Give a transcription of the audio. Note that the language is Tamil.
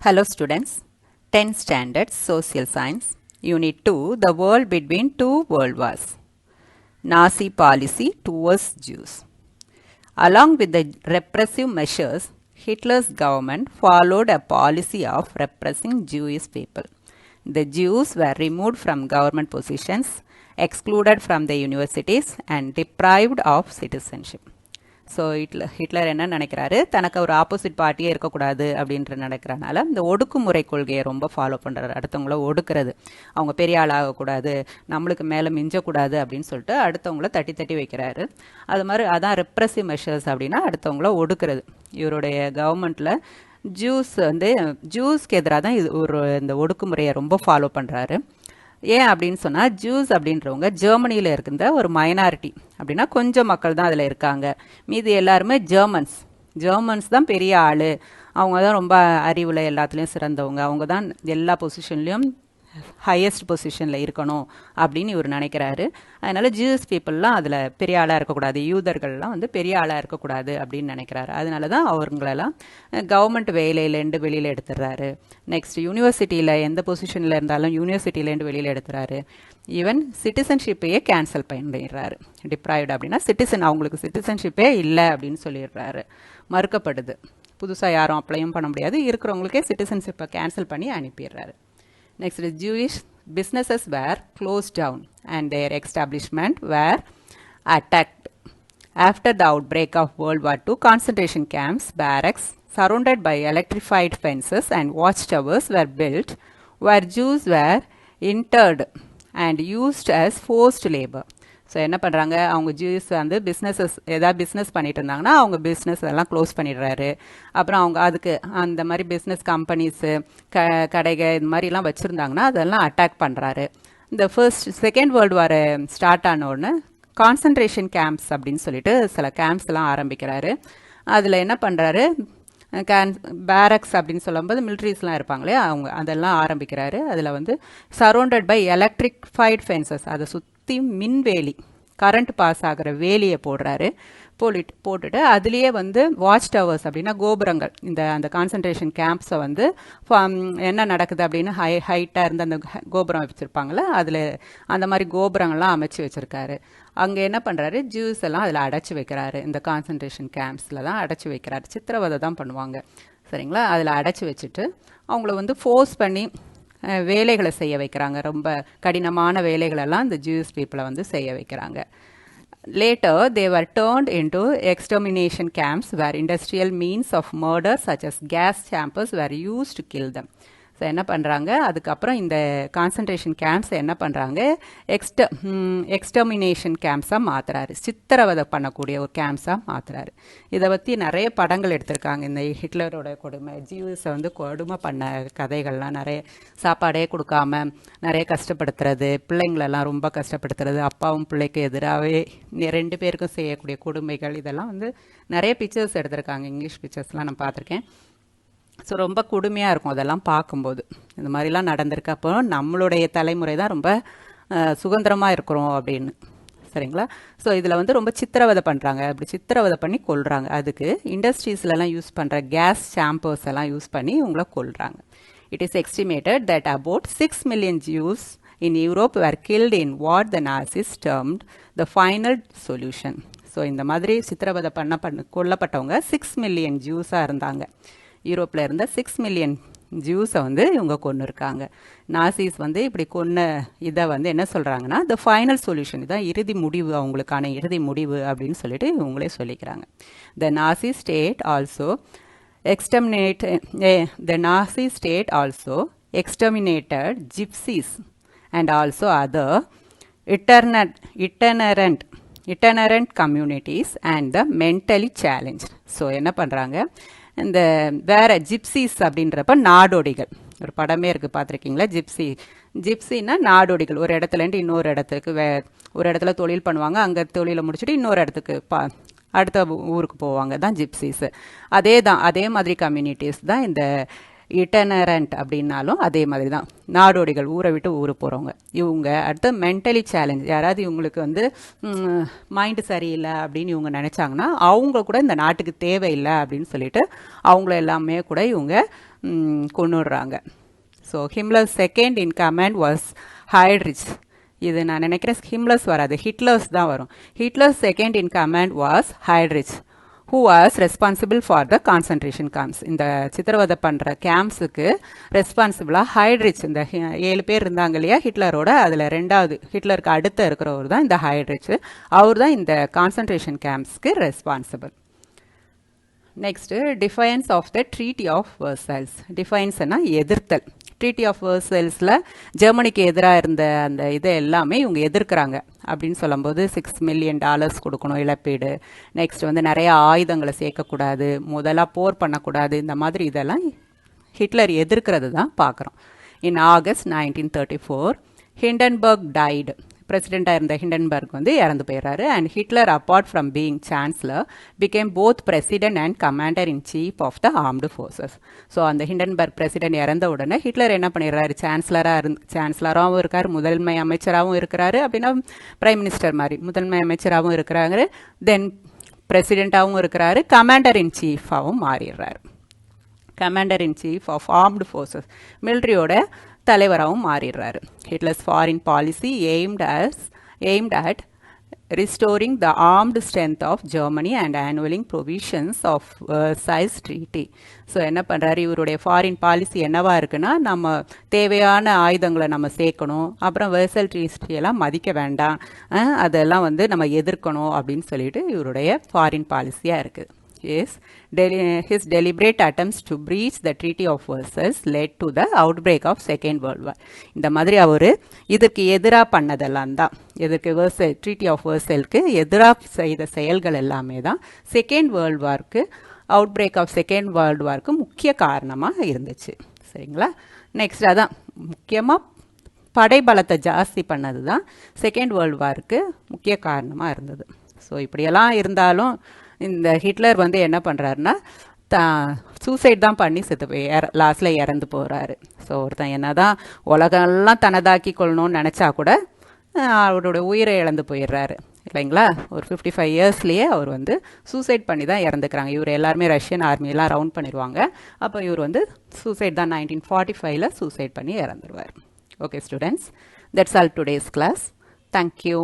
Hello students, 10th standard Social Science, Unit 2, The World Between Two World Wars, Nazi Policy Towards Jews. Along with the repressive measures, Hitler's government followed a policy of repressing Jewish people. The Jews were removed from government positions, excluded from the universities, and deprived of citizenship. So Hitler என்ன நினைக்கிறாரு, தனக்கு ஒரு ஆப்போசிட் பார்ட்டியே இருக்கக்கூடாது அப்படின்ற நினைக்கிறனால இந்த ஒடுக்குமுறை கொள்கையை ரொம்ப ஃபாலோ பண்ணுறாரு. அடுத்தவங்கள ஒடுக்கிறது, அவங்க பெரிய ஆள் ஆகக்கூடாது, நம்மளுக்கு மேலே மிஞ்சக்கூடாது அப்படின்னு சொல்லிட்டு அடுத்தவங்கள தட்டி தட்டி வைக்கிறாரு. அது மாதிரி அதான் ரெப்ரெசிவ் மெஷர்ஸ் அப்படின்னா அடுத்தவங்கள ஒடுக்கிறது. இவருடைய கவர்மெண்ட்டில் ஜூஸ்க்கு எதிராக தான் இது இந்த ஒடுக்குமுறையை ரொம்ப ஃபாலோ பண்ணுறாரு. ஏன் அப்படின்னு சொன்னால், ஜூஸ் அப்படின்றவங்க ஜெர்மனியில் இருக்கின்ற ஒரு மைனாரிட்டி. அப்படின்னா கொஞ்சம் மக்கள் தான் அதில் இருக்காங்க. மீதி எல்லாருமே ஜெர்மன்ஸ் தான் பெரிய ஆள், அவங்க தான் ரொம்ப அறிவில் எல்லாத்துலேயும் சிறந்தவங்க, அவங்க தான் எல்லா பொசிஷன்லேயும் ஹையஸ்ட் பொசிஷனில் இருக்கணும் அப்படின்னு இவர் நினைக்கிறாரு. அதனால் ஜூஸ் பீப்புளெலாம் அதில் பெரிய ஆளாக இருக்கக்கூடாது, யூதர்கள்லாம் வந்து பெரிய ஆளாக இருக்கக்கூடாது அப்படின்னு நினைக்கிறாரு. அதனால தான் அவங்களெல்லாம் கவர்மெண்ட் வேலையிலேருந்து வெளியில் எடுத்துடுறாரு. நெக்ஸ்ட் யூனிவர்சிட்டியில் எந்த பொசிஷனில் இருந்தாலும் யூனிவர்சிட்டியிலேருந்து வெளியில் எடுத்துறாரு. ஈவன் சிட்டிசன்ஷிப்பையே கேன்சல் பண்ணிடுறாரு. டிப்ரைவ்டு அப்படின்னா அவங்களுக்கு சிட்டிசன்ஷிப்பே இல்லை அப்படின்னு சொல்லிடுறாரு, மறுக்கப்படுது. புதுசாக யாரும் அப்ளையும் பண்ண முடியாது, இருக்கிறவங்களுக்கே சிட்டிசன்ஷிப்பை கேன்சல் பண்ணி அனுப்பிடுறாரு. Next, Jewish businesses were closed down and their establishment were attacked. After the outbreak of World War II, concentration camps, barracks, surrounded by electrified fences and watchtowers were built, where Jews were interred and used as forced labor. So என்ன பண்ணுறாங்க, அவங்க ஜூஸ் வந்து பிஸ்னஸ் பண்ணிட்டு இருந்தாங்கன்னா அவங்க பிஸ்னஸ் எல்லாம் க்ளோஸ் பண்ணிடுறாரு. அப்புறம் அவங்க அதுக்கு அந்த மாதிரி பிஸ்னஸ் கம்பெனிஸு கடைகள் இது மாதிரிலாம் வச்சுருந்தாங்கன்னா அதெல்லாம் அட்டாக் பண்ணுறாரு. இந்த செகண்ட் வேர்ல்டு வார் ஸ்டார்ட் ஆன உடனே கான்சன்ட்ரேஷன் கேம்ப்ஸ் அப்படின்னு சொல்லிட்டு சில கேம்ப்ஸ் எல்லாம் ஆரம்பிக்கிறாரு. அதில் என்ன பண்ணுறாரு, பேரக்ஸ் அப்படின்னு சொல்லும்போது மிலிட்ரிஸ்லாம் இருப்பாங்களே அவங்க அதெல்லாம் ஆரம்பிக்கிறாரு. அதில் வந்து சரௌண்டட் பை எலக்ட்ரிஃபைட் ஃபென்சஸ், அதை சுற்றி மின்வேலி, கரண்ட் பாஸ் ஆகிற வேலியை போடுறாரு. போட்டுட்டு அதுலேயே வந்து வாட்ச் டவர்ஸ் அப்படின்னா கோபுரங்கள், அந்த கான்சன்ட்ரேஷன் கேம்ப்ஸை வந்து என்ன நடக்குது அப்படின்னு ஹைட்டாக இருந்து அந்த கோபுரம் வச்சுருப்பாங்களே அதில் அந்த மாதிரி கோபுரங்கள்லாம் அமைச்சு வச்சுருக்காரு. அங்கே என்ன பண்ணுறாரு, ஜூஸ் எல்லாம் அதில் அடைச்சி வைக்கிறாரு. இந்த கான்சன்ட்ரேஷன் கேம்ப்ஸில் தான் அடைச்சி வைக்கிறாரு. சித்திரவதை தான் பண்ணுவாங்க, சரிங்களா. அதில் அடைச்சி வச்சுட்டு அவங்கள வந்து ஃபோர்ஸ் பண்ணி வேலைகளை செய்ய வைக்கிறாங்க. ரொம்ப கடினமான வேலைகளெல்லாம் இந்த ஜூஸ் பீப்புளை வந்து செய்ய வைக்கிறாங்க. Later, they were turned into extermination camps where industrial means of murder such as gas chambers were used to kill them. So என்ன பண்ணுறாங்க, அதுக்கப்புறம் இந்த கான்சன்ட்ரேஷன் கேம்ப்ஸை என்ன பண்ணுறாங்க, எக்ஸ்டர்மினேஷன் கேம்ப்ஸாக மாற்றுறாரு, சித்திரவதை பண்ணக்கூடிய ஒரு கேம்ப்ஸாக மாற்றுறாரு. இதை பற்றி நிறைய படங்கள் எடுத்திருக்காங்க. இந்த ஹிட்லரோட கொடுமை, ஜூஸை வந்து கொடுமை பண்ண கதைகள்லாம் நிறைய, சாப்பாடே கொடுக்காம நிறைய கஷ்டப்படுத்துறது, பிள்ளைங்களெல்லாம் ரொம்ப கஷ்டப்படுத்துறது, அப்பாவும் பிள்ளைக்கு எதிராகவே 2 பேருக்கும் செய்யக்கூடிய கொடுமைகள், இதெல்லாம் வந்து நிறைய பிக்சர்ஸ் எடுத்திருக்காங்க. இங்கிலீஷ் பிக்சர்ஸ்லாம் நான் பார்த்துருக்கேன். ஸோ ரொம்ப கொடுமையாக இருக்கும் அதெல்லாம் பார்க்கும்போது. இந்த மாதிரிலாம் நடந்திருக்கு. அப்போ நம்மளுடைய தலைமுறை தான் ரொம்ப சுதந்திரமாக இருக்கிறோம் அப்படின்னு, சரிங்களா. ஸோ இதில் வந்து ரொம்ப சித்திரவதை பண்ணுறாங்க. அப்படி சித்திரவதை பண்ணி கொல்றாங்க. அதுக்கு இண்டஸ்ட்ரீஸ்லாம் யூஸ் பண்ணுற கேஸ் சாம்பர்ஸ் எல்லாம் யூஸ் பண்ணி உங்களை கொல்றாங்க. It is estimated that about 6 million Jews in Europe were killed in what the Nazis termed the final solution. So இந்த மாதிரி சித்திரவதை கொல்லப்பட்டவங்க 6 மில்லியன் ஜூஸாக இருந்தாங்க. யூரோப்பில் இருந்த 6 மில்லியன் ஜூஸை வந்து இவங்க கொன்று இருக்காங்க. நாசிஸ் வந்து இப்படி கொன்ன இதை வந்து என்ன சொல்கிறாங்கன்னா, த ஃபைனல் சொல்யூஷன், இதான் இறுதி முடிவு, அவங்களுக்கான இறுதி முடிவு அப்படின்னு சொல்லிட்டு இவங்களே சொல்லிக்கிறாங்க. The Nazi state also exterminated gypsies and also other itinerant communities and the mentally challenged. So என்ன பண்ணுறாங்க, இந்த வேற ஜிப்சிஸ் அப்படின்றப்ப நாடோடிகள், ஒரு படமே இருக்குது பார்த்துருக்கீங்களா, ஜிப்சின்னா நாடோடிகள். ஒரு இடத்துலேருந்து இன்னொரு இடத்துக்கு ஒரு இடத்துல தொழில் பண்ணுவாங்க, அங்கே தொழிலை முடிச்சுட்டு இன்னொரு இடத்துக்கு அடுத்த ஊருக்கு போவாங்க, தான் ஜிப்சிஸ். அதே மாதிரி கம்யூனிட்டிஸ் தான் இந்த இட்டனரண்ட் அப்படின்னாலும் அதே மாதிரி தான், நாடோடிகள், ஊரை விட்டு ஊர் போகிறவங்க இவங்க. அடுத்து மென்டலி சேலஞ்ச், யாராவது இவங்களுக்கு வந்து மைண்டு சரியில்லை அப்படின்னு இவங்க நினச்சாங்கன்னா அவங்க கூட இந்த நாட்டுக்கு தேவையில்லை அப்படின்னு சொல்லிட்டு அவங்கள எல்லாமே கூட இவங்க கொண்டுடுறாங்க. So Himmler's second in command was Heydrich. இது நான் நினைக்கிறேன் ஹிம்லர்ஸ் வராது, ஹிட்லர்ஸ் தான் வரும். Hitler's second in command was Heydrich, who was responsible for the concentration camps. இந்த சித்திரவதை பண்ணுற கேம்ப்ஸுக்கு ரெஸ்பான்சிபிளாக ஹைட்ரிச், இந்த 7 பேர் இருந்தாங்க இல்லையா ஹிட்லரோட, அதில் 2வது ஹிட்லருக்கு அடுத்த இருக்கிறவர் தான் இந்த ஹைட்ரிச். அவர் தான் இந்த கான்சன்ட்ரேஷன் கேம்ப்ஸ்க்கு responsible. Next defiance of the treaty of Versailles. டிஃபைன்ஸ்னா எதிர்த்தல். ட்ரீட்டி ஆஃப் வெர்சைல்ஸில் ஜெர்மனிக்கு எதிராக இருந்த அந்த இதை எல்லாமே இவங்க எதிர்க்கிறாங்க. அப்படின்னு சொல்லும்போது $6 மில்லியன் கொடுக்கணும் இழப்பீடு. நெக்ஸ்ட் வந்து நிறைய ஆயுதங்களை சேர்க்கக்கூடாது, முதலாக போர் பண்ணக்கூடாது, இந்த மாதிரி இதெல்லாம் ஹிட்லர் எதிர்க்கிறது தான் பார்க்குறோம். In August 1934 Hindenburg died. பிரசிடெண்ட்டாக இருந்த ஹிண்டன்பர்க் வந்து இறந்து போயிடுறாரு. And Hitler apart from being chancellor became both president and commander in chief of the armed forces. So அந்த ஹிண்டன்பர்க் பிரசிடென்ட் இறந்த உடனே ஹிட்லர் என்ன பண்ணிடுறாரு, சான்சலராகவும் இருக்கார், முதன்மை அமைச்சராகவும் இருக்கிறாரு, அப்படின்னா பிரைம் மினிஸ்டர் மாதிரி முதன்மை அமைச்சராகவும் இருக்கிறாரு, தென் பிரசிடெண்ட்டாகவும் இருக்கிறாரு, கமாண்டர் இன் சீஃபாகவும் மாறிடுறாரு. Commander in chief of armed forces, மிலிட்ரியோட தலைவராகவும் மாறிடுறாரு. Hitler's foreign policy aimed at restoring the armed strength of Germany and annulling provisions of Versailles Treaty. So என்ன பண்ணுறாரு, இவருடைய ஃபாரின் பாலிசி என்னவா இருக்குன்னா, நம்ம தேவையான ஆயுதங்களை நம்ம சேர்க்கணும், அப்புறம் வெர்சல் ட்ரீட்டியெல்லாம் மதிக்க வேண்டாம், அதெல்லாம் வந்து நம்ம எதிர்க்கணும் அப்படின்னு சொல்லிட்டு இவருடைய ஃபாரின் பாலிசியாக இருக்குது. Yes, his deliberate attempts to breach the Treaty of Versailles led to the outbreak of Second World War. இந்த மாதிரி அவர் இதற்கு எதிராக பண்ணதெல்லாம் தான், இதற்கு ட்ரீட்டி ஆஃப் வெர்சைல்க்கு எதிராக செய்த செயல்கள் எல்லாமே தான் செகண்ட் வேர்ல்டு வார்க்கு, அவுட்பிரேக் ஆஃப் செகண்ட் வேர்ல்டு வார்க்கு முக்கிய காரணமாக இருந்துச்சு. சரிங்களா? நெக்ஸ்ட் அதான் முக்கியமாக படைபலத்தை ஜாஸ்தி பண்ணது தான் செகண்ட் வேர்ல்டு வார்க்கு முக்கிய காரணமாக இருந்தது. ஸோ இப்படியெல்லாம் இருந்தாலும் இந்த ஹிட்லர் வந்து என்ன பண்ணுறாருன்னா, சூசைட் தான் பண்ணி செத்து போய் லாஸ்ட்டில் இறந்து போகிறாரு. ஸோ ஒருத்தன் என்ன தான் உலகெல்லாம் தனதாக்கி கொள்ளணும்னு நினச்சா கூட அவரோட உயிரை இழந்து போயிடுறாரு இல்லைங்களா? ஒரு 55 இயர்ஸ்லேயே அவர் வந்து சூசைட் பண்ணி தான் இறந்துக்கிறாங்க. இவர் எல்லாருமே ரஷ்யன் ஆர்மியெல்லாம் ரவுண்ட் பண்ணிடுவாங்க. அப்போ இவர் வந்து சூசைட் தான் 1945 சூசைட் பண்ணி இறந்துருவார். Okay students, that's all today's class. Thank you.